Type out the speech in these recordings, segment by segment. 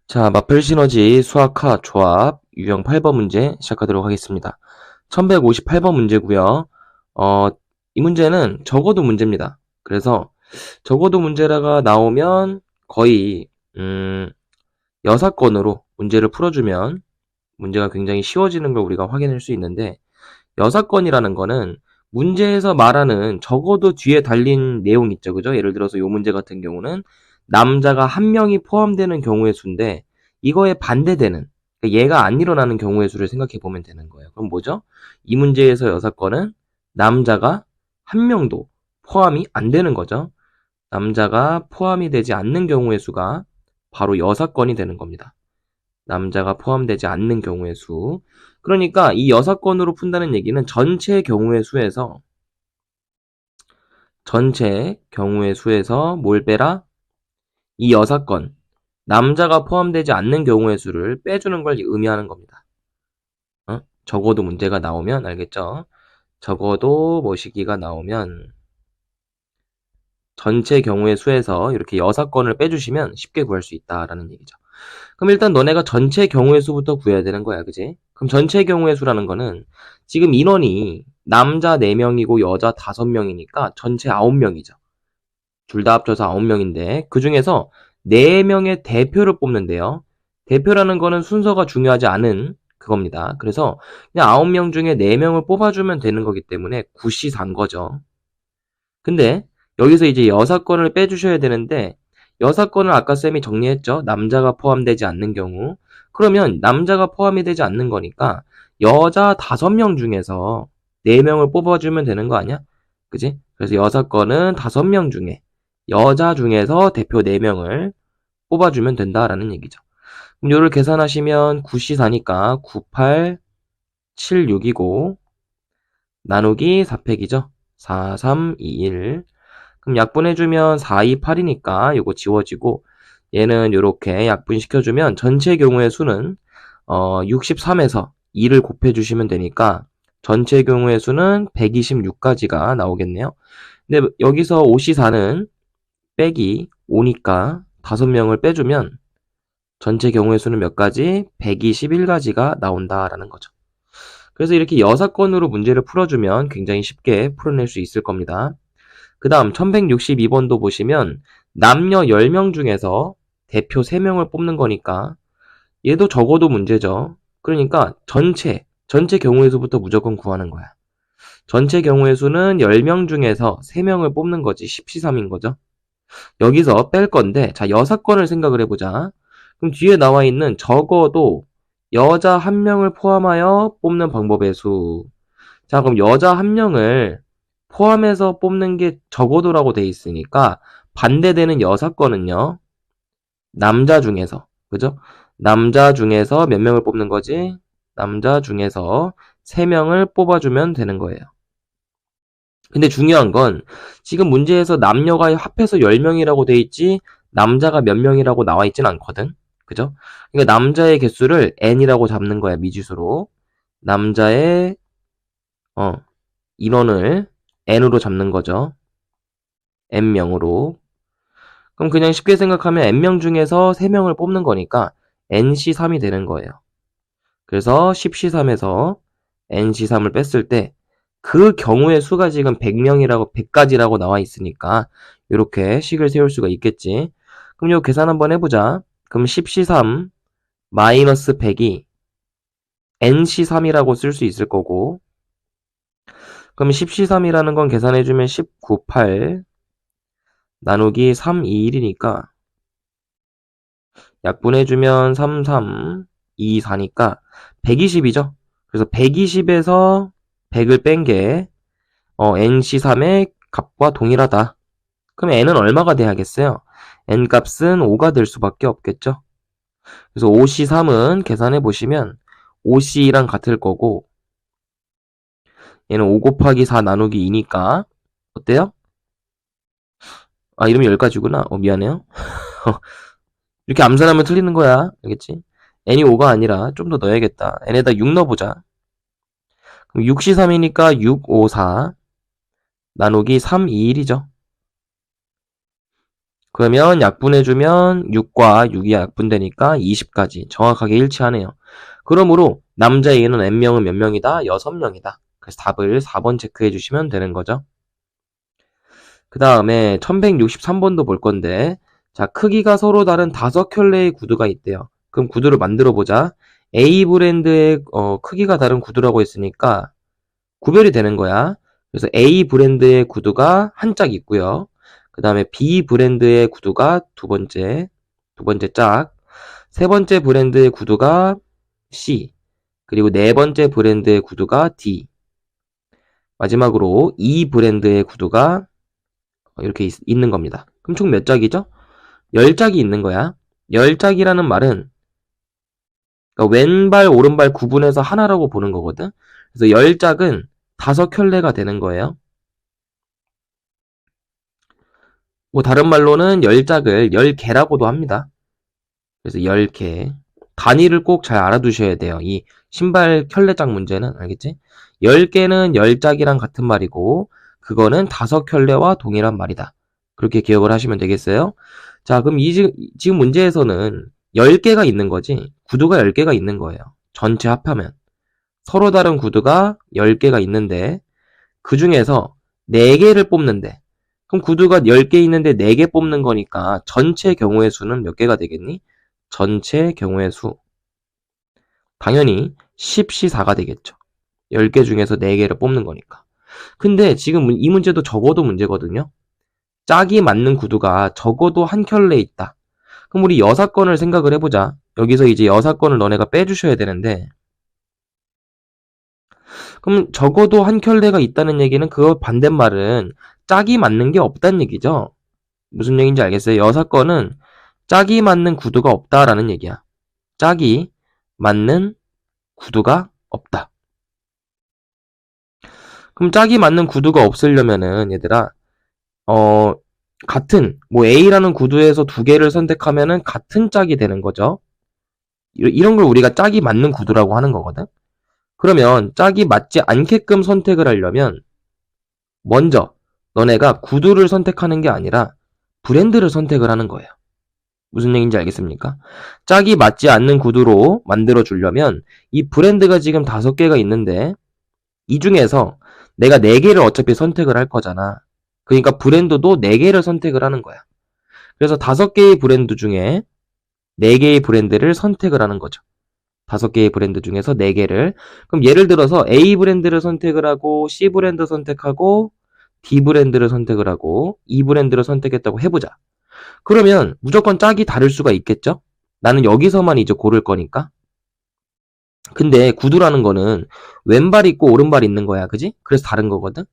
자, 마플 시너지 수학화 조합 유형 8번 문제 시작하도록 하겠습니다. 1158번 문제고요. 이 문제는 적어도 문제입니다. 그래서 적어도 문제라가 나오면 거의 6건으로 문제를 풀어주면 문제가 굉장히 쉬워지는 걸 우리가 확인할 수 있는데 6건이라는 거는 문제에서 말하는 적어도 뒤에 달린 내용 있죠. 그죠? 예를 들어서 이 문제 같은 경우는 남자가 한 명이 포함되는 경우의 수인데 이거에 반대되는 그러니까 얘가 안 일어나는 경우의 수를 생각해 보면 되는 거예요. 그럼 뭐죠? 이 문제에서 6건은 남자가 한 명도 포함이 안 되는 거죠. 남자가 포함이 되지 않는 경우의 수가 바로 6건이 되는 겁니다. 남자가 포함되지 않는 경우의 수. 그러니까 이 6건으로 푼다는 얘기는 전체 경우의 수에서 뭘 빼라? 이 6건. 남자가 포함되지 않는 경우의 수를 빼주는 걸 의미하는 겁니다. 적어도 문제가 나오면 알겠죠? 적어도 뭐시기가 나오면 전체 경우의 수에서 이렇게 6건을 빼주시면 쉽게 구할 수 있다라는 얘기죠. 그럼 일단 너네가 전체 경우의 수부터 구해야 되는 거야, 그지? 그럼 전체 경우의 수라는 거는 지금 인원이 남자 4명이고 여자 5명이니까 전체 9명이죠. 둘 다 합쳐서 9명인데 그 중에서 4명의 대표를 뽑는데요. 대표라는 거는 순서가 중요하지 않은 그겁니다. 그래서 그냥 9명 중에 4명을 뽑아주면 되는 거기 때문에 굿이4인 거죠. 근데 여기서 이제 6건을 빼주셔야 되는데 6건을 아까 쌤이 정리했죠. 남자가 포함되지 않는 경우. 그러면 남자가 포함이 되지 않는 거니까 여자 5명 중에서 4명을 뽑아주면 되는 거 아니야? 그지? 그래서 6건은 5명 중에 여자 중에서 대표 4명을 뽑아주면 된다라는 얘기죠. 그럼 요를 계산하시면 9시 4니까 98, 76이고 나누기 4팩이죠. 4, 3, 2, 1. 그럼 약분해주면 4, 2, 8이니까 요거 지워지고 얘는 요렇게 약분시켜주면 전체 경우의 수는 63에서 2를 곱해주시면 되니까 전체 경우의 수는 126까지가 나오겠네요. 근데 여기서 5C4는 빼기 5니까 5명을 빼주면 전체 경우의 수는 몇 가지? 121가지가 나온다라는 거죠. 그래서 이렇게 6건으로 문제를 풀어주면 굉장히 쉽게 풀어낼 수 있을 겁니다. 그 다음 1162번도 보시면 남녀 10명 중에서 대표 3명을 뽑는 거니까 얘도 적어도 문제죠. 그러니까 전체 경우의 수부터 무조건 구하는 거야. 전체 경우의 수는 10명 중에서 3명을 뽑는 거지 10C3인 거죠. 여기서 뺄 건데 자 6건을 생각을 해보자. 그럼 뒤에 나와 있는 적어도 여자 1명을 포함하여 뽑는 방법의 수. 자 그럼 여자 1명을 포함해서 뽑는 게 적어도라고 돼 있으니까 반대되는 6건은요. 남자 중에서 그죠? 남자 중에서 몇 명을 뽑는 거지? 남자 중에서 3명을 뽑아주면 되는 거예요. 근데 중요한 건 지금 문제에서 남녀가 합해서 10명이라고 돼 있지 남자가 몇 명이라고 나와 있진 않거든. 그죠? 그러니까 남자의 개수를 n이라고 잡는 거야. 미지수로. 남자의 인원을 n으로 잡는 거죠. n명으로. 그럼 그냥 쉽게 생각하면 n명 중에서 3명을 뽑는 거니까 nc3이 되는 거예요. 그래서 10c3에서 nc3을 뺐을 때 그 경우의 수가 지금 100가지라고 나와 있으니까 이렇게 식을 세울 수가 있겠지. 그럼 이거 계산 한번 해보자. 그럼 10c3 마이너스 100이 nc3이라고 쓸 수 있을 거고 그럼 10c3이라는 건 계산해주면 19, 8 나누기 3, 2, 1이니까 약분해주면 3, 3, 2, 4니까 120이죠. 그래서 120에서 100을 뺀 게 nc3의 값과 동일하다. 그럼 n은 얼마가 돼야겠어요? n 값은 5가 될 수밖에 없겠죠. 그래서 5c3은 계산해 보시면 5c랑 같을 거고 얘는 5 곱하기 4 나누기 2니까 어때요? 아 이름이 10가지구나. 미안해요. 이렇게 암산하면 틀리는 거야. 알겠지? n이 5가 아니라 좀 더 넣어야겠다. n에다 6 넣어보자. 그럼 6c3이니까 6, 5, 4 나누기 3, 2, 1이죠. 그러면 약분해주면 6과 6이 약분되니까 20까지 정확하게 일치하네요. 그러므로 남자 A는 N명은 몇 명이다? 6명이다. 그래서 답을 4번 체크해 주시면 되는 거죠. 그 다음에 1163번도 볼 건데, 자, 크기가 서로 다른 5켤레의 구두가 있대요. 그럼 구두를 만들어 보자. A 브랜드의 크기가 다른 구두라고 했으니까 구별이 되는 거야. 그래서 A 브랜드의 구두가 한 짝 있고요. 그 다음에 B 브랜드의 구두가 두 번째 짝. 세 번째 브랜드의 구두가 C. 그리고 네 번째 브랜드의 구두가 D. 마지막으로 E 브랜드의 구두가 이렇게 있는 겁니다. 그럼 총 몇 짝이죠? 10짝이 있는 거야. 10짝이라는 말은 그러니까 왼발, 오른발 구분해서 하나라고 보는 거거든. 그래서 10짝은 5켤레가 되는 거예요. 뭐 다른 말로는 10짝을 10개라고도 합니다. 그래서 10개. 단위를 꼭 잘 알아두셔야 돼요. 이 신발 켤레짝 문제는 알겠지? 10개는 10짝이랑 같은 말이고 그거는 5켤레와 동일한 말이다. 그렇게 기억을 하시면 되겠어요? 자, 그럼 지금 문제에서는 10개가 있는 거지 구두가 10개가 있는 거예요. 전체 합하면. 서로 다른 구두가 10개가 있는데 그 중에서 4개를 뽑는데 그럼 구두가 10개 있는데 4개 뽑는 거니까 전체 경우의 수는 몇 개가 되겠니? 전체 경우의 수. 당연히 10C4가 되겠죠. 10개 중에서 4개를 뽑는 거니까. 근데 지금 이 문제도 적어도 문제거든요. 짝이 맞는 구두가 적어도 한 켤레 있다. 그럼 우리 여사건을 생각을 해보자. 여기서 이제 여사건을 너네가 빼주셔야 되는데 그럼 적어도 한 켤레가 있다는 얘기는 그거 반대말은 짝이 맞는 게 없다는 얘기죠. 무슨 얘기인지 알겠어요? 여사건은 짝이 맞는 구두가 없다라는 얘기야. 짝이 맞는 구두가 없다. 그럼 짝이 맞는 구두가 없으려면은 얘들아 같은 뭐 A라는 구두에서 두 개를 선택하면은 같은 짝이 되는 거죠. 이런 걸 우리가 짝이 맞는 구두라고 하는 거거든. 그러면 짝이 맞지 않게끔 선택을 하려면 먼저 너네가 구두를 선택하는 게 아니라 브랜드를 선택을 하는 거예요. 무슨 얘기인지 알겠습니까? 짝이 맞지 않는 구두로 만들어 주려면 이 브랜드가 지금 5개가 있는데 이 중에서 내가 4개를 어차피 선택을 할 거잖아. 그러니까 브랜드도 4개를 선택을 하는 거야. 그래서 5개의 브랜드 중에 4개의 브랜드를 선택을 하는 거죠. 5개의 브랜드 중에서 4개를. 그럼 예를 들어서 A 브랜드를 선택을 하고 C 브랜드 선택하고 D 브랜드를 선택을 하고 E 브랜드를 선택했다고 해보자. 그러면 무조건 짝이 다를 수가 있겠죠? 나는 여기서만 이제 고를 거니까. 근데 구두라는 거는 왼발 있고 오른발 있는 거야. 그지? 그래서 다른 거거든.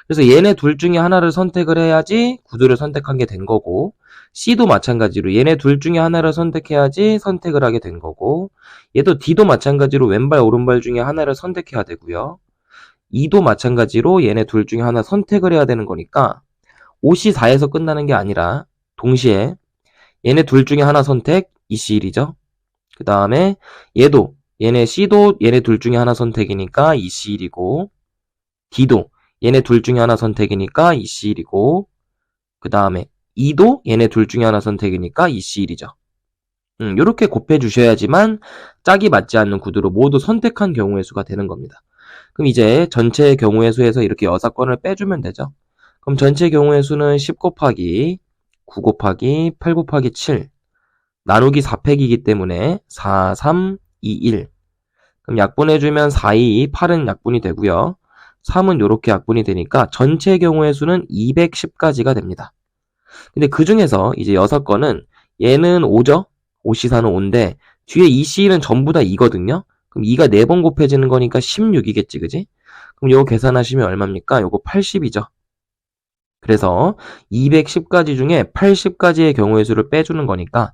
그래서 얘네 둘 중에 하나를 선택을 해야지 구두를 선택한 게 된 거고 C도 마찬가지로 얘네 둘 중에 하나를 선택해야지 선택을 하게 된 거고 얘도 D도 마찬가지로 왼발 오른발 중에 하나를 선택해야 되고요. E도 마찬가지로 얘네 둘 중에 하나 선택을 해야 되는 거니까 5C4에서 끝나는 게 아니라 동시에 얘네 둘 중에 하나 선택 EC1이죠. 그 다음에 얘네 C도 얘네 둘 중에 하나 선택이니까 EC1이고 D도 얘네 둘 중에 하나 선택이니까 EC1이고 그 다음에 E도 얘네 둘 중에 하나 선택이니까 EC1이죠. 요렇게 곱해 주셔야지만 짝이 맞지 않는 구두로 모두 선택한 경우의 수가 되는 겁니다. 그럼 이제 전체 경우의 수에서 이렇게 여사건을 빼주면 되죠. 그럼 전체 경우의 수는 10 곱하기 9 곱하기 8 곱하기 7 나누기 4팩이기 때문에 4, 3, 2, 1 그럼 약분해주면 4, 2, 8은 약분이 되고요. 3은 이렇게 약분이 되니까 전체 경우의 수는 210까지가 됩니다. 근데 그 중에서 이제 6건은 얘는 5죠? 5C4는 5인데 뒤에 2C는 전부 다 2거든요? 그럼 2가 4번 곱해지는 거니까 16이겠지, 그지? 그럼 요거 계산하시면 얼마입니까? 요거 80이죠. 그래서 210가지 중에 80가지의 경우의 수를 빼주는 거니까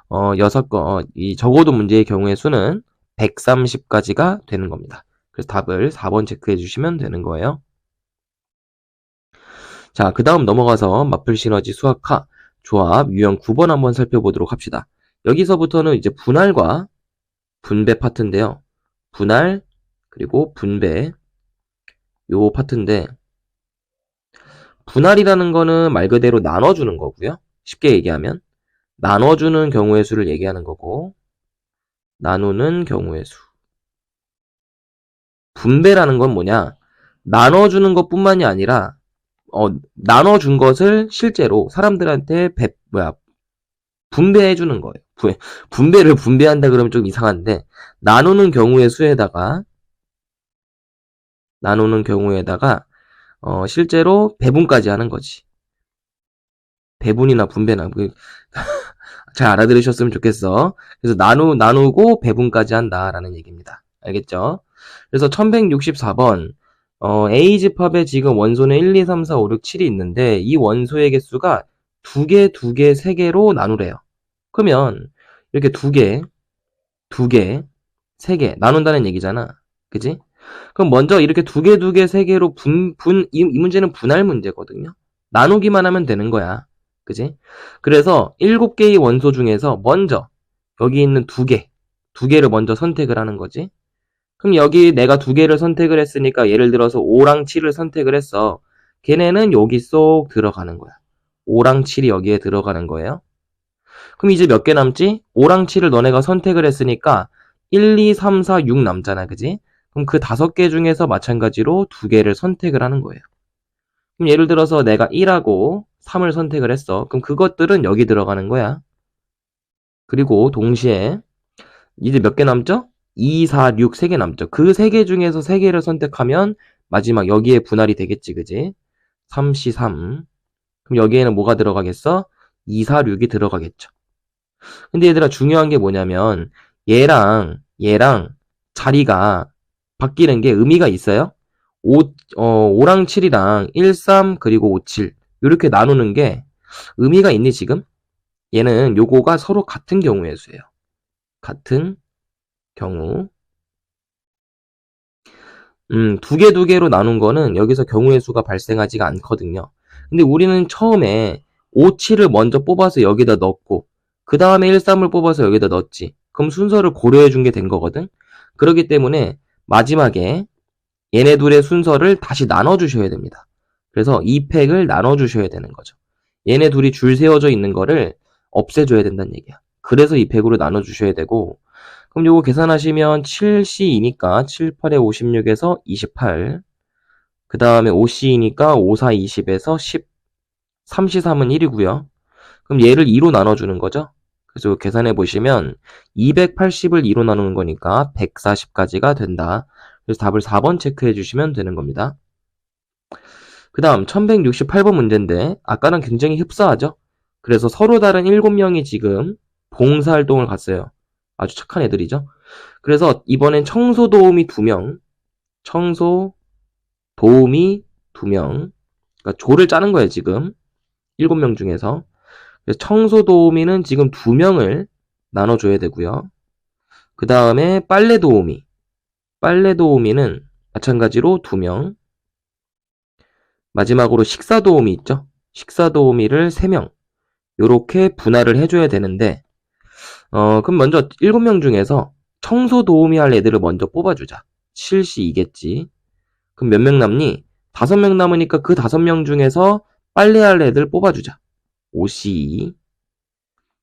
6건, 이 적어도 문제의 경우의 수는 130가지가 되는 겁니다. 그래서 답을 4번 체크해 주시면 되는 거예요. 자, 그 다음 넘어가서 마플 시너지 수학화 조합 유형 9번 한번 살펴보도록 합시다. 여기서부터는 이제 분할과 분배 파트인데요. 분할 그리고 분배 요 파트인데 분할이라는 거는 말 그대로 나눠주는 거고요. 쉽게 얘기하면 나눠주는 경우의 수를 얘기하는 거고, 나누는 경우의 수. 분배라는 건 뭐냐? 나눠주는 것뿐만이 아니라 나눠준 것을 실제로 사람들한테 분배해주는 거예요. 분배를 분배한다 그러면 좀 이상한데, 나누는 경우에다가 실제로 배분까지 하는 거지. 배분이나 분배나 잘 알아들으셨으면 좋겠어. 그래서 나누고 배분까지 한다라는 얘기입니다. 알겠죠? 그래서 1164번 A집합에 지금 원소는 1, 2, 3, 4, 5, 6, 7이 있는데 이 원소의 개수가 2개, 2개, 3개로 나누래요. 그러면 이렇게 2개, 3개 나눈다는 얘기잖아. 그지? 그럼 먼저 이렇게 2개, 2개, 3개로 이 문제는 분할 문제거든요. 나누기만 하면 되는 거야. 그지? 그래서 7개의 원소 중에서 먼저 여기 있는 2개를 먼저 선택을 하는 거지. 그럼 여기 내가 2개를 선택을 했으니까 예를 들어서 5랑 7을 선택을 했어. 걔네는 여기 쏙 들어가는 거야. 5랑 7이 여기에 들어가는 거예요. 그럼 이제 몇 개 남지? 5랑 7을 너네가 선택을 했으니까 1, 2, 3, 4, 6 남잖아. 그지? 그럼 그 5개 중에서 마찬가지로 2개를 선택을 하는 거예요. 그럼 예를 들어서 내가 1하고 3을 선택을 했어. 그럼 그것들은 여기 들어가는 거야. 그리고 동시에 이제 몇 개 남죠? 2, 4, 6, 3개 남죠. 그 3개 중에서 3개를 선택하면 마지막 여기에 분할이 되겠지. 그지? 3, C, 3. 그럼 여기에는 뭐가 들어가겠어? 2, 4, 6이 들어가겠죠. 근데 얘들아 중요한 게 뭐냐면 얘랑 자리가 바뀌는 게 의미가 있어요. 5랑 7이랑 1, 3 그리고 5, 7 이렇게 나누는 게 의미가 있니 지금? 얘는 요거가 서로 같은 경우의 수예요. 같은 경우 2개로 나눈 거는 여기서 경우의 수가 발생하지가 않거든요. 근데 우리는 처음에 5, 7을 먼저 뽑아서 여기다 넣고 그 다음에 1, 3을 뽑아서 여기다 넣었지. 그럼 순서를 고려해 준 게 된 거거든. 그렇기 때문에 마지막에 얘네 둘의 순서를 다시 나눠주셔야 됩니다. 그래서 이 팩을 나눠주셔야 되는 거죠. 얘네 둘이 줄 세워져 있는 거를 없애줘야 된다는 얘기야. 그래서 이 팩으로 나눠주셔야 되고 그럼 요거 계산하시면 7C이니까 7, 8에 56에서 28 그 다음에 5C이니까 5, 4, 20에서 10 3C3은 1이고요. 그럼 얘를 2로 나눠주는 거죠. 그래서 계산해 보시면 280을 2로 나누는 거니까 140까지가 된다. 그래서 답을 4번 체크해 주시면 되는 겁니다. 그 다음 1168번 문제인데 아까랑 굉장히 흡사하죠. 그래서 서로 다른 7명이 지금 봉사활동을 갔어요. 아주 착한 애들이죠. 그래서 이번엔 청소도우미 2명, 청소도우미 2명, 그러니까 조를 짜는 거예요 지금 7명 중에서. 그래서 청소도우미는 지금 2명을 나눠줘야 되고요. 그 다음에 빨래도우미는 마찬가지로 2명. 마지막으로 식사도우미 있죠? 식사도우미를 3명. 요렇게 분할을 해줘야 되는데 그럼 먼저 7명 중에서 청소도우미 할 애들을 먼저 뽑아주자. 7C2겠지. 그럼 몇 명 남니? 5명 남으니까 그 5명 중에서 빨래할 애들 뽑아주자. 5C2.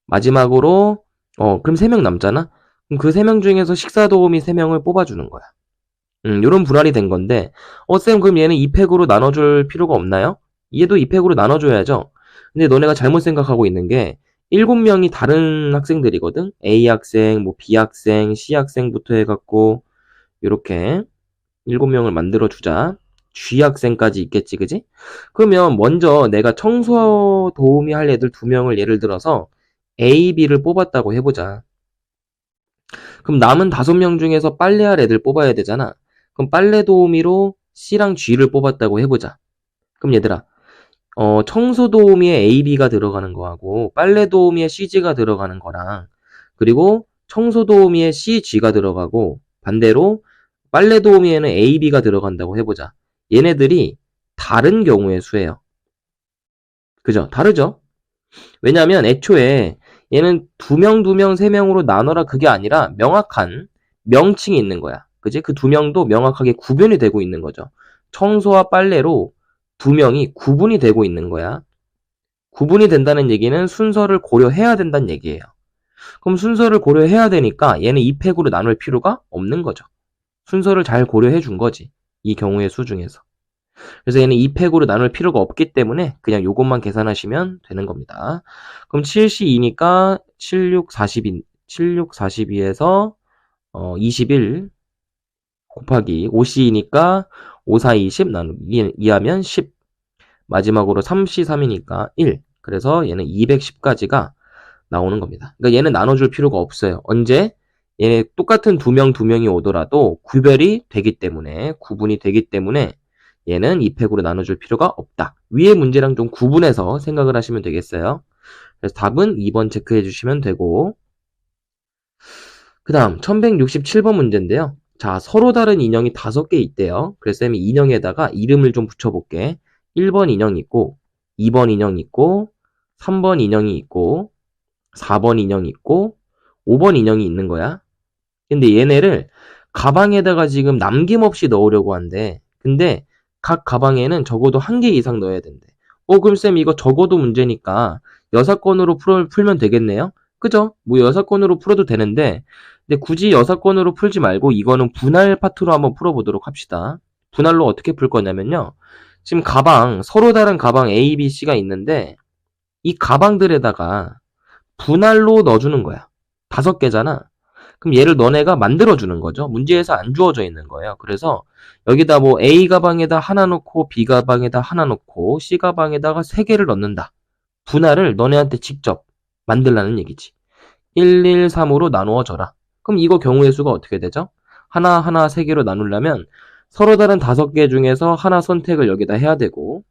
마지막으로 그럼 3명 남잖아? 그럼 그 3명 중에서 식사도우미 3명을 뽑아주는 거야. 요런 분할이 된 건데 쌤 그럼 얘는 2팩으로 나눠줄 필요가 없나요? 얘도 2팩으로 나눠줘야죠. 근데 너네가 잘못 생각하고 있는 게 7명이 다른 학생들이거든? A 학생, 뭐 B 학생, C 학생부터 해갖고 요렇게 7명을 만들어주자. G 학생까지 있겠지, 그지? 그러면 먼저 내가 청소 도우미 할 애들 2명을 예를 들어서 A, B를 뽑았다고 해보자. 그럼 남은 5명 중에서 빨래할 애들 뽑아야 되잖아. 그럼 빨래 도우미로 C랑 G를 뽑았다고 해보자. 그럼 얘들아, 청소 도우미에 A, B가 들어가는 거하고 빨래 도우미에 CG가 들어가는 거랑 그리고 청소 도우미에 C, G가 들어가고 반대로 빨래 도우미에는 A, B가 들어간다고 해보자. 얘네들이 다른 경우의 수예요. 그죠? 다르죠? 왜냐면 애초에 얘는 2명, 2명, 3명으로 나눠라 그게 아니라 명확한 명칭이 있는 거야. 그지? 그 2명도 명확하게 구분이 되고 있는 거죠. 청소와 빨래로 2명이 구분이 되고 있는 거야. 구분이 된다는 얘기는 순서를 고려해야 된다는 얘기예요. 그럼 순서를 고려해야 되니까 얘는 2팩으로 나눌 필요가 없는 거죠. 순서를 잘 고려해 준 거지. 이 경우의 수 중에서. 그래서 얘는 2팩으로 나눌 필요가 없기 때문에 그냥 요것만 계산하시면 되는 겁니다. 그럼 7C2니까 7642에서 21 곱하기 5C2니까 5, 4, 20 나누기 2하면 10. 마지막으로 3C3이니까 1. 그래서 얘는 210까지가 나오는 겁니다. 그러니까 얘는 나눠줄 필요가 없어요. 언제? 얘네 똑같은 두 명이 오더라도 구분이 되기 때문에 얘는 2팩으로 나눠줄 필요가 없다. 위의 문제랑 좀 구분해서 생각을 하시면 되겠어요. 그래서 답은 2번 체크해 주시면 되고, 그 다음 1167번 문제인데요. 자, 서로 다른 인형이 5개 있대요. 그래서 쌤이 인형에다가 이름을 좀 붙여볼게. 1번 인형이 있고, 2번 인형이 있고, 3번 인형이 있고, 4번 인형이 있고, 5번 인형이 있는 거야. 근데 얘네를 가방에다가 지금 남김없이 넣으려고 한대. 근데 각 가방에는 적어도 1개 이상 넣어야 된대. 그럼 쌤 이거 적어도 문제니까 6건으로 풀면 되겠네요? 그죠? 뭐 6건으로 풀어도 되는데, 근데 굳이 6건으로 풀지 말고 이거는 분할 파트로 한번 풀어보도록 합시다. 분할로 어떻게 풀 거냐면요. 지금 서로 다른 가방 A, B, C가 있는데, 이 가방들에다가 분할로 넣어주는 거야. 5개잖아. 그럼 얘를 너네가 만들어주는 거죠. 문제에서 안 주어져 있는 거예요. 그래서 여기다 뭐 A 가방에다 하나 넣고 B 가방에다 하나 넣고 C 가방에다가 3개를 넣는다. 분할을 너네한테 직접 만들라는 얘기지. 1, 1, 3으로 나누어줘라. 그럼 이거 경우의 수가 어떻게 되죠? 하나 3개로 나누려면 서로 다른 5개 중에서 하나 선택을 여기다 해야 되고,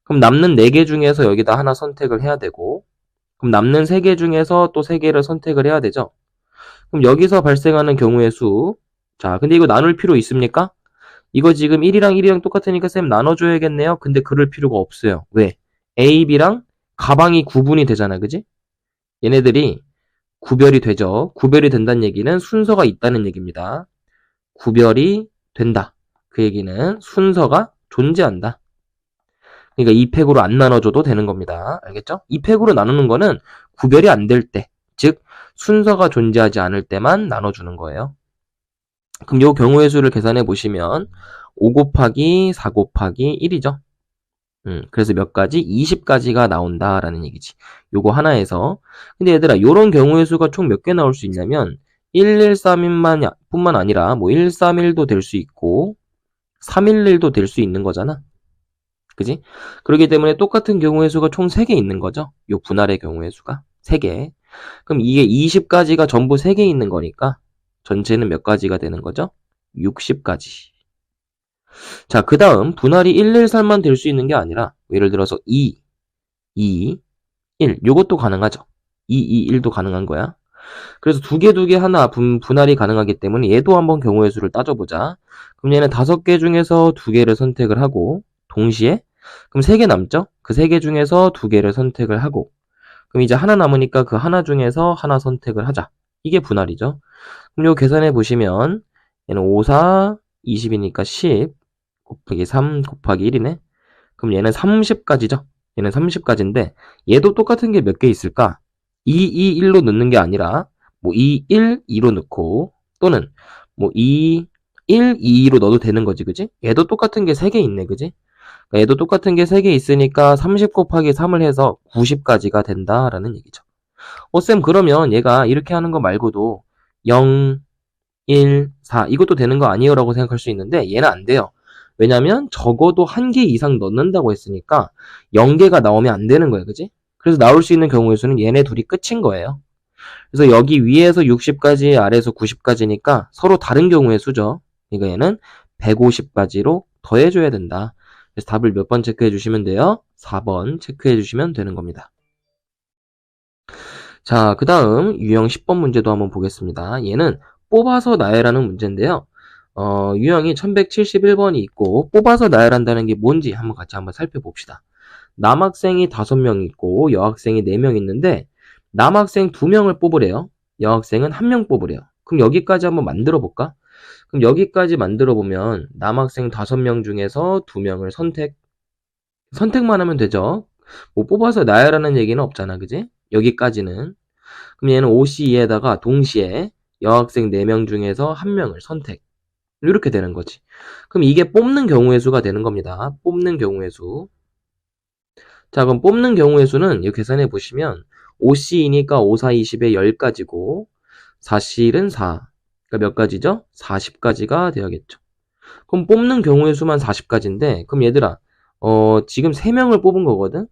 그럼 남는 4개 중에서 여기다 하나 선택을 해야 되고, 그럼 남는 3개 중에서 또 3개를 선택을 해야 되죠. 그럼 여기서 발생하는 경우의 수. 자, 근데 이거 나눌 필요 있습니까? 이거 지금 1이랑 1이랑 똑같으니까 쌤 나눠줘야겠네요. 근데 그럴 필요가 없어요. 왜? A, B랑 가방이 구분이 되잖아. 그지? 얘네들이 구별이 되죠. 구별이 된다는 얘기는 순서가 있다는 얘기입니다. 구별이 된다. 그 얘기는 순서가 존재한다. 그러니까 2팩으로 안 나눠줘도 되는 겁니다. 알겠죠? 2팩으로 나누는 거는 구별이 안 될 때, 즉 순서가 존재하지 않을 때만 나눠주는 거예요. 그럼 요 경우의 수를 계산해 보시면 5 곱하기 4 곱하기 1이죠. 그래서 몇 가지? 20가지가 나온다라는 얘기지. 요거 하나에서. 근데 얘들아, 요런 경우의 수가 총 몇 개 나올 수 있냐면 1131만 뿐만 아니라 뭐 131도 될 수 있고 311도 될 수 있는 거잖아. 그지? 그렇기 때문에 똑같은 경우의 수가 총 3개 있는 거죠. 요 분할의 경우의 수가 3개. 그럼 이게 20가지가 전부 3개 있는 거니까 전체는 몇 가지가 되는 거죠? 60가지. 자, 그 다음 분할이 1, 1, 3만 될 수 있는 게 아니라 예를 들어서 2, 2, 1 요것도 가능하죠. 2, 2, 1도 가능한 거야. 그래서 두 개 하나 분할이 가능하기 때문에 얘도 한번 경우의 수를 따져보자. 그럼 얘는 5개 중에서 2개를 선택을 하고 동시에 그럼 3개 남죠? 그 3개 중에서 2개를 선택을 하고 그럼 이제 하나 남으니까 그 하나 중에서 하나 선택을 하자. 이게 분할이죠. 그럼 요 계산해 보시면 얘는 5, 4, 20이니까 10 곱하기 3 곱하기 1이네. 그럼 얘는 30가지죠. 얘는 30가지인데 얘도 똑같은 게 몇 개 있을까? 2, 2, 1로 넣는 게 아니라 뭐 2, 1, 2로 넣고 또는 뭐 2, 1, 2, 2로 넣어도 되는 거지, 그지? 얘도 똑같은 게 3개 있네, 그지? 그러니까 얘도 똑같은 게 3개 있으니까 30 곱하기 3을 해서 90가지가 된다라는 얘기죠. 쌤 그러면 얘가 이렇게 하는 거 말고도 0, 1, 4 이것도 되는 거 아니에요? 라고 생각할 수 있는데 얘는 안 돼요. 왜냐면 적어도 1개 이상 넣는다고 했으니까 0개가 나오면 안 되는 거예요. 그지? 그래서 나올 수 있는 경우의 수는 얘네 둘이 끝인 거예요. 그래서 여기 위에서 60가지 아래에서 90가지니까 서로 다른 경우의 수죠. 그러니까 얘는 150가지로 더해줘야 된다. 그래서 답을 몇 번 체크해 주시면 돼요? 4번 체크해 주시면 되는 겁니다. 자, 그 다음 유형 10번 문제도 한번 보겠습니다. 얘는 뽑아서 나열하는 문제인데요. 유형이 1171번이 있고 뽑아서 나열한다는 게 뭔지 같이 한번 살펴봅시다. 남학생이 5명 있고 여학생이 4명 있는데 남학생 2명을 뽑으래요. 여학생은 1명 뽑으래요. 그럼 여기까지 한번 만들어 볼까? 그럼 여기까지 만들어 보면 남학생 5명 중에서 2명을 선택만 하면 되죠. 뭐 뽑아서 나열하는 얘기는 없잖아, 그지? 여기까지는. 그럼 얘는 OC에다가 동시에 여학생 4명 중에서 1명을 선택. 이렇게 되는 거지. 그럼 이게 뽑는 경우의 수가 되는 겁니다. 뽑는 경우의 수. 자, 그럼 뽑는 경우의 수는 이렇게 계산해 보시면 OC이니까 5, 4, 20에 10가지고 4C는 4. 그러니까 몇 가지죠? 40가지가 되어야겠죠. 그럼 뽑는 경우의 수만 40가지인데 그럼 얘들아 지금 3명을 뽑은 거거든?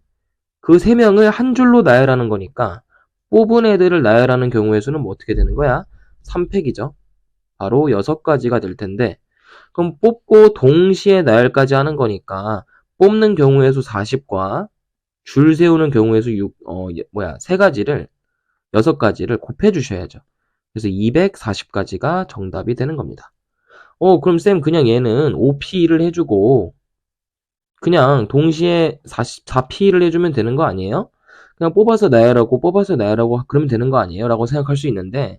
그 3명을 한 줄로 나열하는 거니까 뽑은 애들을 나열하는 경우의 수는 뭐 어떻게 되는 거야? 3팩이죠. 바로 6가지가 될 텐데 그럼 뽑고 동시에 나열까지 하는 거니까 뽑는 경우의 수 40과 줄 세우는 경우의 수 3가지를 6가지를 곱해 주셔야죠. 그래서 240가지가 정답이 되는 겁니다. 그럼 쌤 그냥 얘는 5P를 해주고 그냥 동시에 4P를 해주면 되는 거 아니에요? 그냥 뽑아서 나열하고 그러면 되는 거 아니에요? 라고 생각할 수 있는데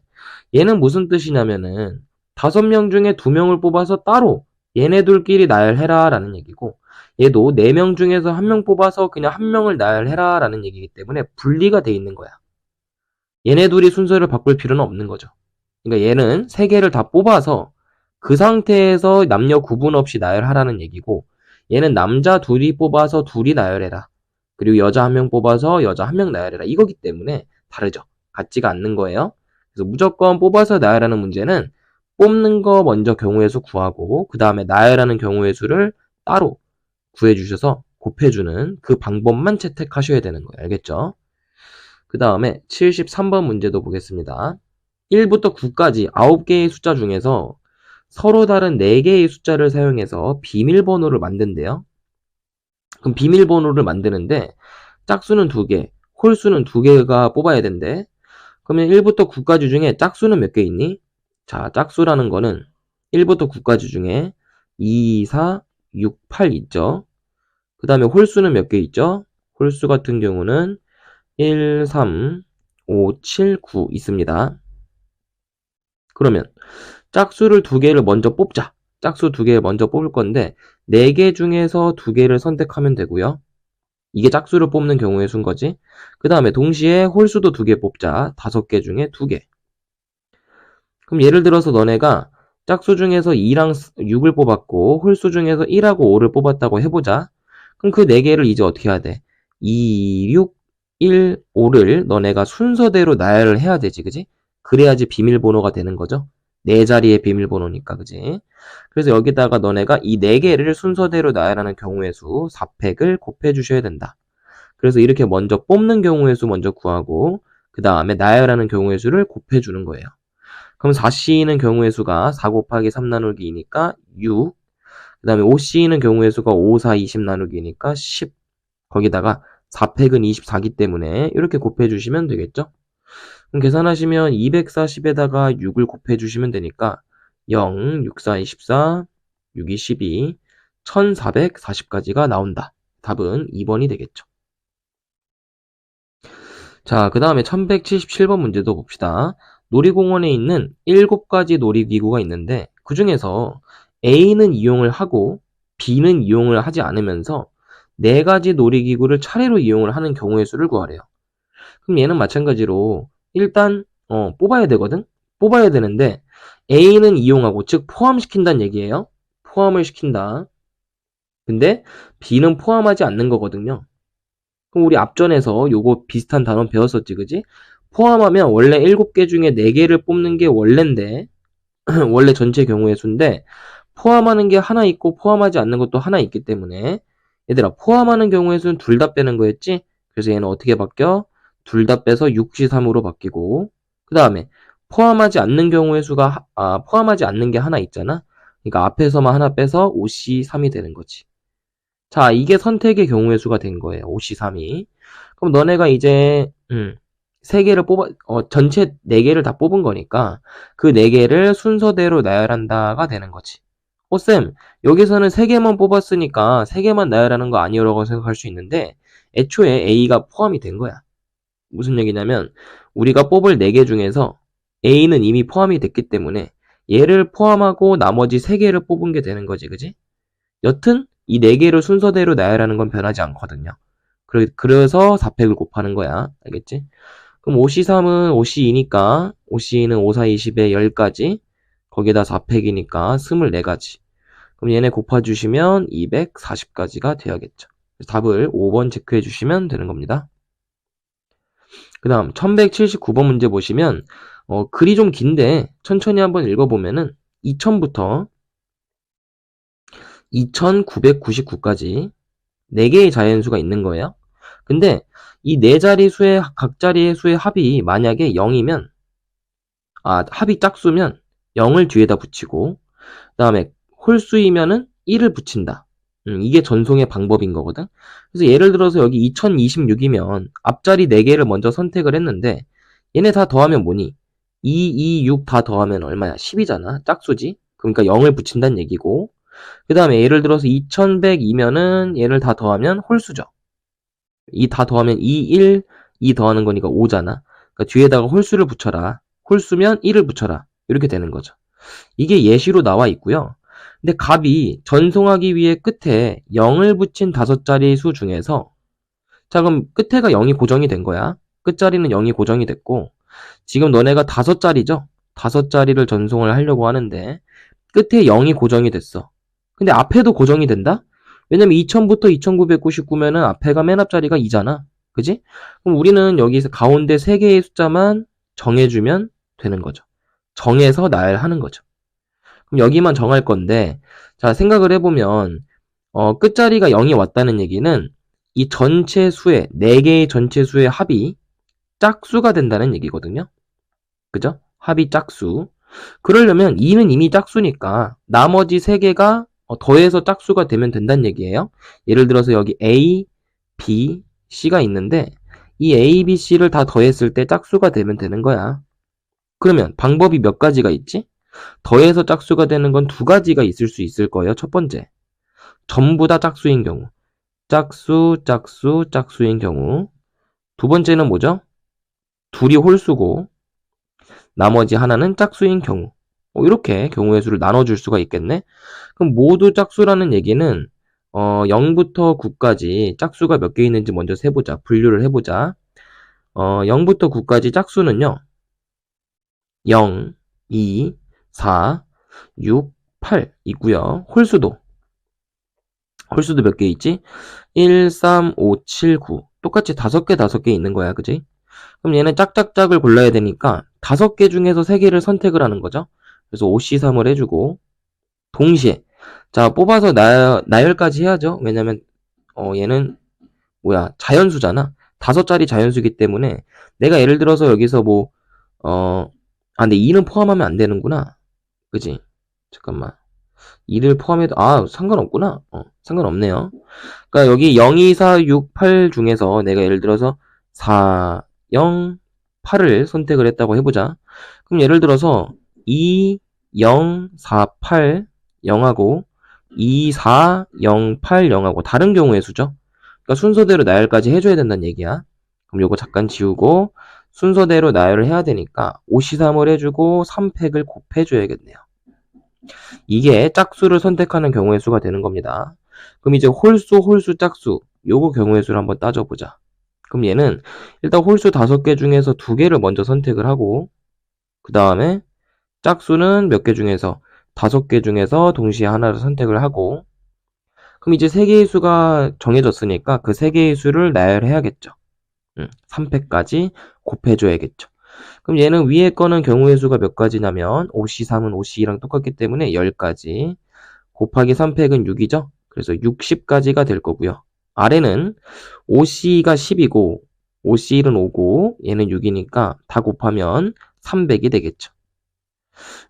얘는 무슨 뜻이냐면은 5명 중에 2명을 뽑아서 따로 얘네들끼리 나열해라 라는 얘기고 얘도 4명 중에서 1명 뽑아서 그냥 1명을 나열해라 라는 얘기이기 때문에 분리가 돼 있는 거야. 얘네 둘이 순서를 바꿀 필요는 없는 거죠. 그러니까 얘는 3개를 다 뽑아서 그 상태에서 남녀 구분 없이 나열하라는 얘기고 얘는 남자 둘이 뽑아서 둘이 나열해라. 그리고 여자 1명 뽑아서 여자 1명 나열해라. 이거기 때문에 다르죠. 같지가 않는 거예요. 그래서 무조건 뽑아서 나열하는 문제는 뽑는 거 먼저 경우의 수 구하고 그 다음에 나열하는 경우의 수를 따로 구해주셔서 곱해주는 그 방법만 채택하셔야 되는 거예요. 알겠죠? 그 다음에 73번 문제도 보겠습니다. 1부터 9까지 9개의 숫자 중에서 서로 다른 4개의 숫자를 사용해서 비밀번호를 만든대요. 그럼 비밀번호를 만드는데 짝수는 2개, 홀수는 2개가 뽑아야 된대. 그러면 1부터 9까지 중에 짝수는 몇 개 있니? 자, 짝수라는 거는 1부터 9까지 중에 2, 4, 6, 8 있죠. 그 다음에 홀수는 몇 개 있죠? 홀수 같은 경우는 1, 3, 5, 7, 9 있습니다. 그러면 짝수를 2개를 먼저 뽑자. 짝수 2개를 먼저 뽑을 건데 4개 중에서 2개를 선택하면 되고요. 이게 짝수를 뽑는 경우의 수인 거지. 그 다음에 동시에 홀수도 2개 뽑자. 5개 중에 2개. 그럼 예를 들어서 너네가 짝수 중에서 2랑 6을 뽑았고 홀수 중에서 1하고 5를 뽑았다고 해보자. 그럼 그 4개를 이제 어떻게 해야 돼? 2, 6, 1, 5를 너네가 순서대로 나열을 해야 되지, 그지? 그래야지 비밀번호가 되는 거죠. 4자리의 비밀번호니까, 그지? 그래서 여기다가 너네가 이 4개를 순서대로 나열하는 경우의 수 4팩을 곱해 주셔야 된다. 그래서 이렇게 먼저 뽑는 경우의 수 먼저 구하고 그 다음에 나열하는 경우의 수를 곱해 주는 거예요. 그럼 4C는 경우의 수가 4 곱하기 3 나누기 2니까 6. 그 다음에 5C는 경우의 수가 5, 4, 20 나누기니까 10. 거기다가 4팩은 24기 때문에 이렇게 곱해주시면 되겠죠? 그럼 계산하시면 240에다가 6을 곱해주시면 되니까 0, 6, 4, 24, 6, 2, 12, 1440까지가 나온다. 답은 2번이 되겠죠. 자, 그 다음에 1177번 문제도 봅시다. 놀이공원에 있는 7가지 놀이기구가 있는데 그 중에서 A는 이용을 하고 B는 이용을 하지 않으면서 4가지 놀이기구를 차례로 이용을 하는 경우의 수를 구하래요. 그럼 얘는 마찬가지로 일단 뽑아야 되거든? 뽑아야 되는데 A는 이용하고 즉 포함시킨다는 얘기예요. 포함을 시킨다. 근데 B는 포함하지 않는 거거든요. 그럼 우리 앞전에서 요거 비슷한 단원 배웠었지, 그지? 포함하면 원래 7개 중에 4개를 뽑는 게 원래인데 원래 전체 경우의 수인데 포함하는 게 하나 있고 포함하지 않는 것도 하나 있기 때문에 얘들아 포함하는 경우의 수는 둘 다 빼는 거였지? 그래서 얘는 어떻게 바뀌어? 둘 다 빼서 6C3으로 바뀌고 그 다음에 포함하지 않는 경우의 수가 포함하지 않는 게 하나 있잖아? 그러니까 앞에서만 하나 빼서 5C3이 되는 거지. 자, 이게 선택의 경우의 수가 된 거예요. 5C3이. 그럼 너네가 이제 3개를 전체 4개를 다 뽑은 거니까 그 4개를 순서대로 나열한다가 되는 거지. 쌤, 여기서는 3개만 뽑았으니까 3개만 나열하는 거 아니라고 생각할 수 있는데 애초에 A가 포함이 된 거야. 무슨 얘기냐면 우리가 뽑을 4개 중에서 A는 이미 포함이 됐기 때문에 얘를 포함하고 나머지 3개를 뽑은 게 되는 거지, 그지? 여튼 이 4개를 순서대로 나열하는 건 변하지 않거든요. 그래서 4팩을 곱하는 거야. 알겠지? 그럼 5C3은 5C2니까 5C2는 5, 4, 20에 10가지, 거기에다 4팩이니까 24가지. 그럼 얘네 곱해주시면 240가지가 돼야겠죠. 답을 5번 체크해 주시면 되는 겁니다. 그 다음 1179번 문제 보시면 글이 좀 긴데 천천히 한번 읽어보면은 2000부터 2999까지 4개의 자연수가 있는 거예요. 근데 이 4자리 수의 각 자리의 수의 합이 만약에 0이면 합이 짝수면 0을 뒤에다 붙이고 그 다음에 홀수이면은 1을 붙인다. 이게 전송의 방법인 거거든. 그래서 예를 들어서 여기 2026이면 앞자리 4개를 먼저 선택을 했는데 얘네 다 더하면 뭐니? 2, 2, 6 다 더하면 얼마야? 10이잖아. 짝수지. 그러니까 0을 붙인다는 얘기고 그 다음에 예를 들어서 2100이면은 얘를 다 더하면 홀수죠. 이 다 더하면 2, 1, 2 더하는 거니까 5잖아. 그러니까 뒤에다가 홀수를 붙여라. 홀수면 1을 붙여라. 이렇게 되는 거죠. 이게 예시로 나와 있고요. 근데 값이 전송하기 위해 끝에 0을 붙인 5자리 수 중에서 자 그럼 끝에가 0이 고정이 된 거야. 끝자리는 0이 고정이 됐고 지금 너네가 5자리죠? 5자리를 전송을 하려고 하는데 끝에 0이 고정이 됐어. 근데 앞에도 고정이 된다? 왜냐면 2000부터 2999면은 앞에가 맨 앞자리가 2잖아. 그지? 그럼 우리는 여기서 가운데 3개의 숫자만 정해주면 되는 거죠. 정해서 나열하는 거죠. 그럼 여기만 정할 건데 자 생각을 해보면 끝자리가 0이 왔다는 얘기는 이 전체 수의 4개의 전체 수의 합이 짝수가 된다는 얘기거든요. 그죠? 합이 짝수. 그러려면 2는 이미 짝수니까 나머지 3개가 더해서 짝수가 되면 된다는 얘기예요. 예를 들어서 여기 A, B, C가 있는데 이 A, B, C를 다 더했을 때 짝수가 되면 되는 거야. 그러면 방법이 몇 가지가 있지? 더해서 짝수가 되는 건 2가지가 있을 수 있을 거예요. 첫 번째, 전부 다 짝수인 경우. 짝수, 짝수, 짝수인 경우. 두 번째는 뭐죠? 둘이 홀수고 나머지 하나는 짝수인 경우. 이렇게 경우의 수를 나눠줄 수가 있겠네. 그럼 모두 짝수라는 얘기는 0부터 9까지 짝수가 몇 개 있는지 먼저 세보자. 분류를 해보자. 0부터 9까지 짝수는요. 0, 2, 4, 6, 8 있고요. 홀수도 몇 개 있지? 1, 3, 5, 7, 9 똑같이 5개 있는 거야. 그지? 그럼 얘는 짝짝짝을 골라야 되니까 5개 중에서 3개를 선택을 하는 거죠. 그래서 5C3을 해주고 동시에 자 뽑아서 나열까지 해야죠. 왜냐면 얘는 자연수잖아. 5자리 자연수기 때문에 내가 예를 들어서 여기서 근데 2는 포함하면 안 되는구나. 그지? 잠깐만. 2를 포함해도 상관없구나. 상관없네요. 그러니까 여기 0, 2, 4, 6, 8 중에서 내가 예를 들어서 4, 0, 8을 선택을 했다고 해보자. 그럼 예를 들어서 2, 0, 4, 8, 0하고 2, 4, 0, 8, 0하고 다른 경우의 수죠. 그러니까 순서대로 나열까지 해줘야 된다는 얘기야. 그럼 요거 잠깐 지우고 순서대로 나열을 해야 되니까 5C3을 해주고 3팩을 곱해줘야겠네요. 이게 짝수를 선택하는 경우의 수가 되는 겁니다. 그럼 이제 홀수, 짝수 요거 경우의 수를 한번 따져보자. 그럼 얘는 일단 홀수 5개 중에서 2개를 먼저 선택을 하고 그 다음에 짝수는 몇 개 중에서 5개 중에서 동시에 하나를 선택을 하고 그럼 이제 3개의 수가 정해졌으니까 그 3개의 수를 나열해야겠죠. 3팩까지 곱해줘야겠죠. 그럼 얘는 위에 거는 경우의 수가 몇 가지냐면 5C3은 5C2랑 똑같기 때문에 10가지 곱하기 3팩은 6이죠. 그래서 60가지가 될 거고요. 아래는 5C가 10이고 5C1은 5고 얘는 6이니까 다 곱하면 300이 되겠죠.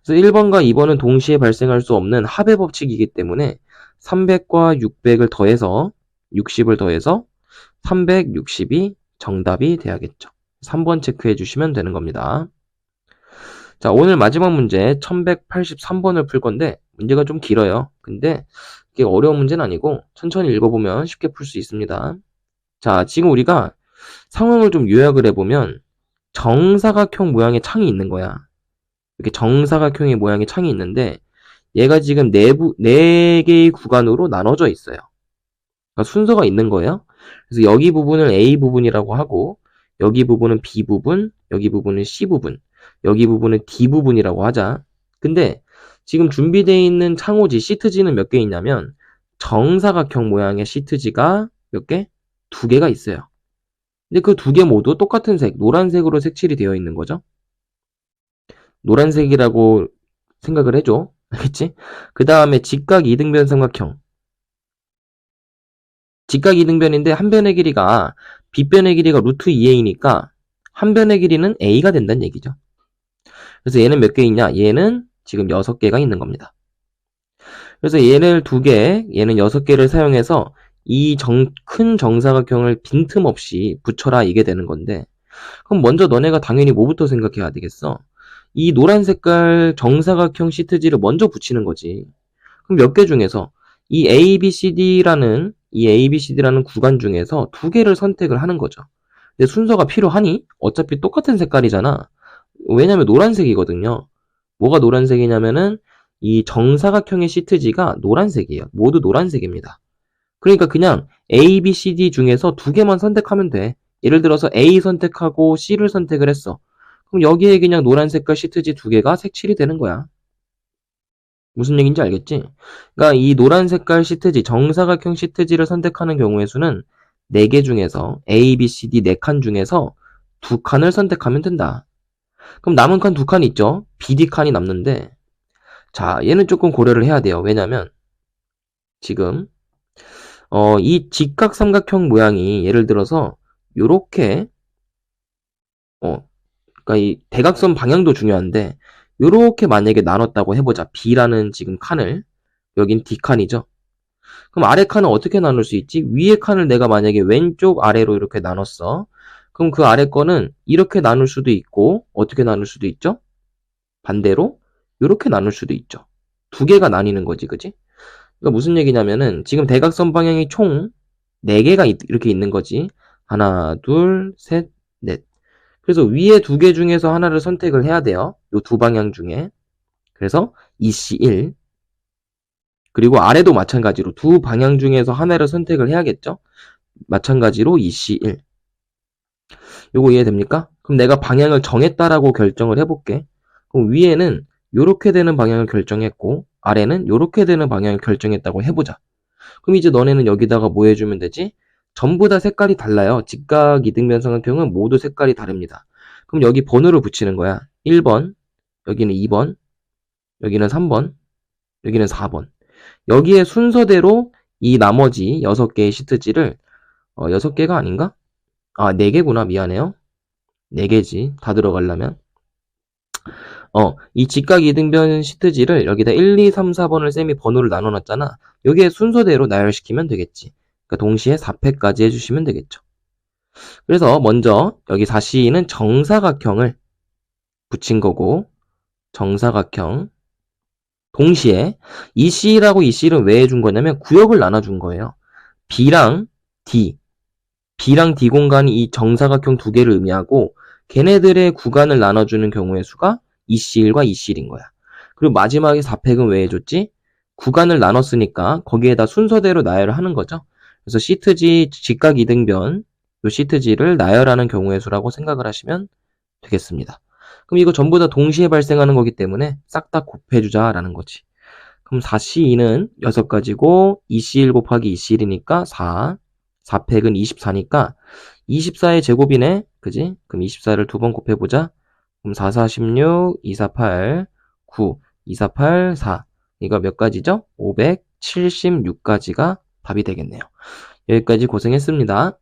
그래서 1번과 2번은 동시에 발생할 수 없는 합의 법칙이기 때문에 300과 600을 더해서 60을 더해서 360이 정답이 돼야겠죠. 3번 체크해 주시면 되는 겁니다. 자, 오늘 마지막 문제 1183번을 풀 건데 문제가 좀 길어요. 근데 이게 어려운 문제는 아니고 천천히 읽어보면 쉽게 풀 수 있습니다. 자, 지금 우리가 상황을 좀 요약을 해보면 정사각형 모양의 창이 있는 거야. 이렇게 정사각형의 모양의 창이 있는데 얘가 지금 4개의 구간으로 나눠져 있어요. 그러니까 순서가 있는 거예요. 그래서 여기 부분을 A 부분이라고 하고 여기 부분은 B 부분, 여기 부분은 C 부분, 여기 부분은 D 부분이라고 하자. 근데 지금 준비되어 있는 창호지 시트지는 몇 개 있냐면 정사각형 모양의 시트지가 몇 개? 2개가 있어요. 근데 그 2개 모두 똑같은 색, 노란색으로 색칠이 되어 있는 거죠. 노란색이라고 생각을 해줘. 알겠지? 그 다음에 직각 이등변 삼각형. 직각 이등변인데 한 변의 길이가 빗변의 길이가 루트 2a니까 한 변의 길이는 a가 된다는 얘기죠. 그래서 얘는 몇 개 있냐? 얘는 지금 6개가 있는 겁니다. 그래서 얘를 2개, 얘는 6개를 사용해서 이 큰 정사각형을 빈틈없이 붙여라 이게 되는 건데 그럼 먼저 너네가 당연히 뭐부터 생각해야 되겠어? 이 노란 색깔 정사각형 시트지를 먼저 붙이는 거지. 그럼 몇 개 중에서 이 ABCD라는 구간 중에서 2개를 선택을 하는 거죠. 근데 순서가 필요하니? 어차피 똑같은 색깔이잖아. 왜냐면 노란색이거든요. 뭐가 노란색이냐면은 이 정사각형의 시트지가 노란색이에요. 모두 노란색입니다. 그러니까 그냥 A, B, C, D 중에서 2개만 선택하면 돼. 예를 들어서 A 선택하고 C를 선택을 했어. 그럼 여기에 그냥 노란 색깔 시트지 2개가 색칠이 되는 거야. 무슨 얘기인지 알겠지? 그러니까 이 노란 색깔 시트지, 정사각형 시트지를 선택하는 경우의 수는 4개 중에서 A, B, C, D 4칸 중에서 2칸을 선택하면 된다. 그럼 남은 칸 2칸 있죠? B, D 칸이 남는데 자, 얘는 조금 고려를 해야 돼요. 왜냐면 지금 이 직각 삼각형 모양이 예를 들어서 요렇게 그러니까 이 대각선 방향도 중요한데 요렇게 만약에 나눴다고 해보자. B라는 지금 칸을 여긴 D칸이죠. 그럼 아래 칸은 어떻게 나눌 수 있지? 위에 칸을 내가 만약에 왼쪽 아래로 이렇게 나눴어. 그럼 그 아래 거는 이렇게 나눌 수도 있고 어떻게 나눌 수도 있죠? 반대로 이렇게 나눌 수도 있죠. 2개가 나뉘는 거지, 그지? 그러니까 무슨 얘기냐면은 지금 대각선 방향이 총 4개가 이렇게 있는 거지. 하나, 둘, 셋, 넷. 그래서 위에 2개 중에서 하나를 선택을 해야 돼요. 요 2방향 중에. 그래서 EC1. 그리고 아래도 마찬가지로 2방향 중에서 하나를 선택을 해야겠죠? 마찬가지로 EC1. 요거 이해됩니까? 그럼 내가 방향을 정했다라고 결정을 해볼게. 그럼 위에는 요렇게 되는 방향을 결정했고 아래는 요렇게 되는 방향을 결정했다고 해보자. 그럼 이제 너네는 여기다가 뭐 해주면 되지? 전부 다 색깔이 달라요. 직각 이등변 삼각형은 모두 색깔이 다릅니다. 그럼 여기 번호를 붙이는 거야. 1번, 여기는 2번, 여기는 3번, 여기는 4번. 여기에 순서대로 이 나머지 6개의 시트지를 6개가 아닌가? 아, 4개구나. 미안해요. 4개지. 다 들어가려면. 이 직각 이등변 시트지를 여기다 1, 2, 3, 4번을 쌤이 번호를 나눠놨잖아. 여기에 순서대로 나열시키면 되겠지. 그러니까 동시에 4패까지 해주시면 되겠죠. 그래서 먼저 여기 4C는 정사각형을 붙인 거고 정사각형 동시에 EC라고 EC를 왜 해준 거냐면 구역을 나눠준 거예요. B랑 D 공간이 이 정사각형 2개를 의미하고 걔네들의 구간을 나눠주는 경우의 수가 EC1과 EC1인 거야. 그리고 마지막에 4팩은 왜 해줬지? 구간을 나눴으니까 거기에다 순서대로 나열을 하는 거죠. 그래서 시트지 직각 이등변 요 시트지를 나열하는 경우의 수라고 생각을 하시면 되겠습니다. 그럼 이거 전부 다 동시에 발생하는 거기 때문에 싹 다 곱해주자라는 거지. 그럼 4C2는 6가지고 EC1 곱하기 EC1이니까 4, 4팩은 24니까 24의 제곱이네. 그지? 그럼 24를 2번 곱해보자. 그럼 4, 4, 16, 2, 4, 8, 9, 2, 4, 8, 4. 이거 몇 가지죠? 576가지가 답이 되겠네요. 여기까지 고생했습니다.